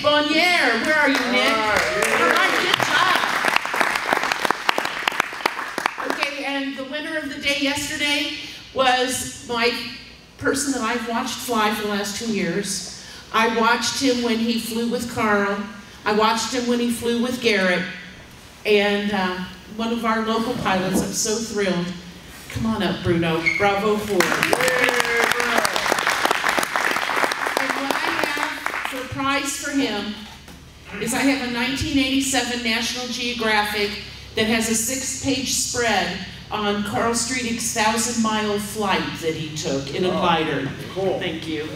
Bonnier. Where are you, Nick? All right, good job. Okay, and the winner of the day yesterday was my person that I've watched fly for the last 2 years. I watched him when he flew with Carl. I watched him when he flew with Garrett. And one of our local pilots, I'm so thrilled. Come on up, Bruno. Bravo for him. And what I have for a prize for him is I have a 1987 National Geographic that has a 6-page spread on Carl Streetig's 1,000-mile flight that he took in a glider. Cool. Thank you.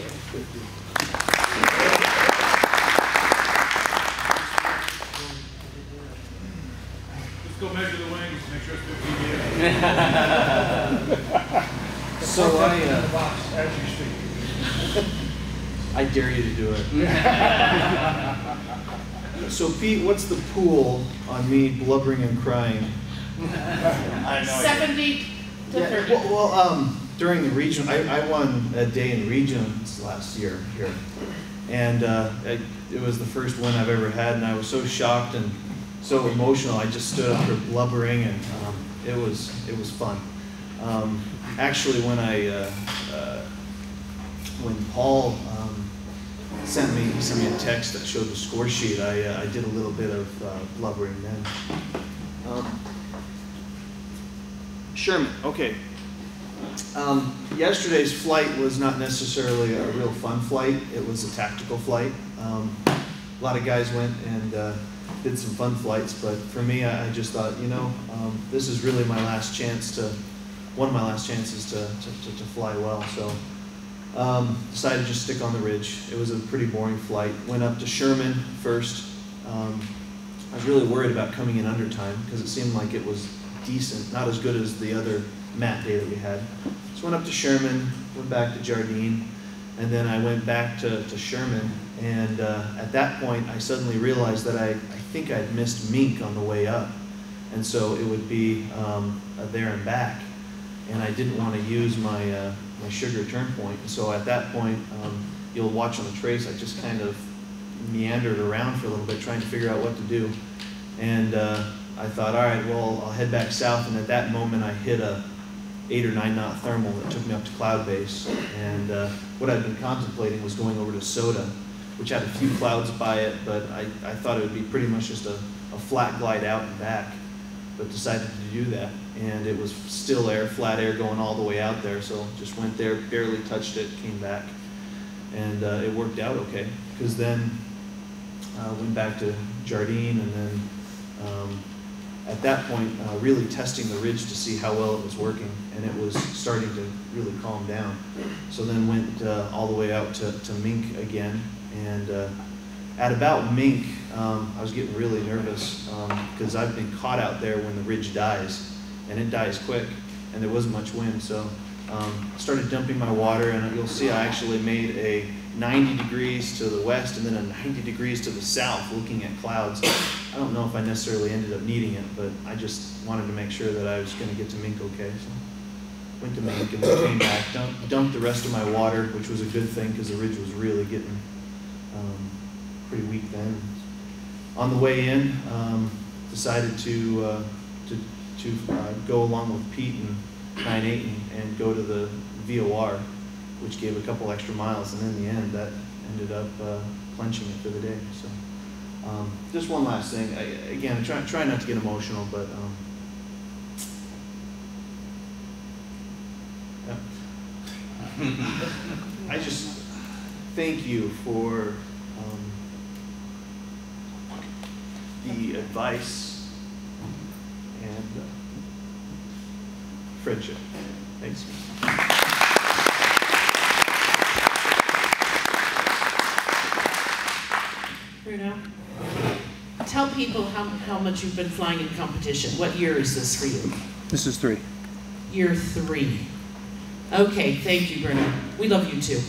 Go measure the wings, make sure it's 15 years. So as you speak. I dare you to do it. So Pete, what's the pool on me blubbering and crying? I know 70 to 30. Well, during the region, I won a day in regions last year here, and it was the first win I've ever had, and I was so shocked and so emotional. I just stood up there blubbering, and it was fun. Actually, when Paul sent me a text that showed the score sheet, I did a little bit of blubbering then. Sherman, okay. Yesterday's flight was not necessarily a real fun flight. It was a tactical flight. A lot of guys went and did some fun flights, but for me, I just thought, you know, this is really my last chance one of my last chances to fly well. So decided to just stick on the ridge. It was a pretty boring flight. Went up to Sherman first. I was really worried about coming in under time because it seemed like it was decent, not as good as the other mat day that we had. So went up to Sherman, went back to Jardine, and then I went back to Sherman, and at that point I suddenly realized that I think I'd missed Mink on the way up, and so it would be a there and back, and I didn't want to use my sugar turn point. And so at that point, you'll watch on the trace, I just kind of meandered around for a little bit trying to figure out what to do, and I thought, all right, well, I'll head back south, and at that moment I hit a 8 or 9 knot thermal that took me up to cloud base, and what I'd been contemplating was going over to Soda, which had a few clouds by it, but I thought it would be pretty much just a flat glide out and back, but decided to do that, and it was still air, flat air going all the way out there, so just went there, barely touched it, came back, and it worked out okay, because then went back to Jardine, and then at that point, really testing the ridge to see how well it was working, and it was starting to really calm down. So then went all the way out to Mink again, and at about Mink, I was getting really nervous because I've been caught out there when the ridge dies, and it dies quick, and there wasn't much wind, so started dumping my water, and you'll see I actually made a 90 degrees to the west and then a 90 degrees to the south looking at clouds. I don't know if I necessarily ended up needing it, but I just wanted to make sure that I was going to get to Mink okay. So went to Mink and then came back, dumped the rest of my water, which was a good thing because the ridge was really getting pretty weak then. On the way in, decided to go along with Pete and 9-8 and go to the VOR, which gave a couple extra miles, and in the end, that ended up clenching it for the day. So, just one last thing. Again, I try not to get emotional, but yeah. I just thank you for the advice and friendship. Thanks. Bruno, tell people how much you've been flying in competition. What year is this for you? This is 3. Year 3. Okay, thank you, Bruno. We love you too.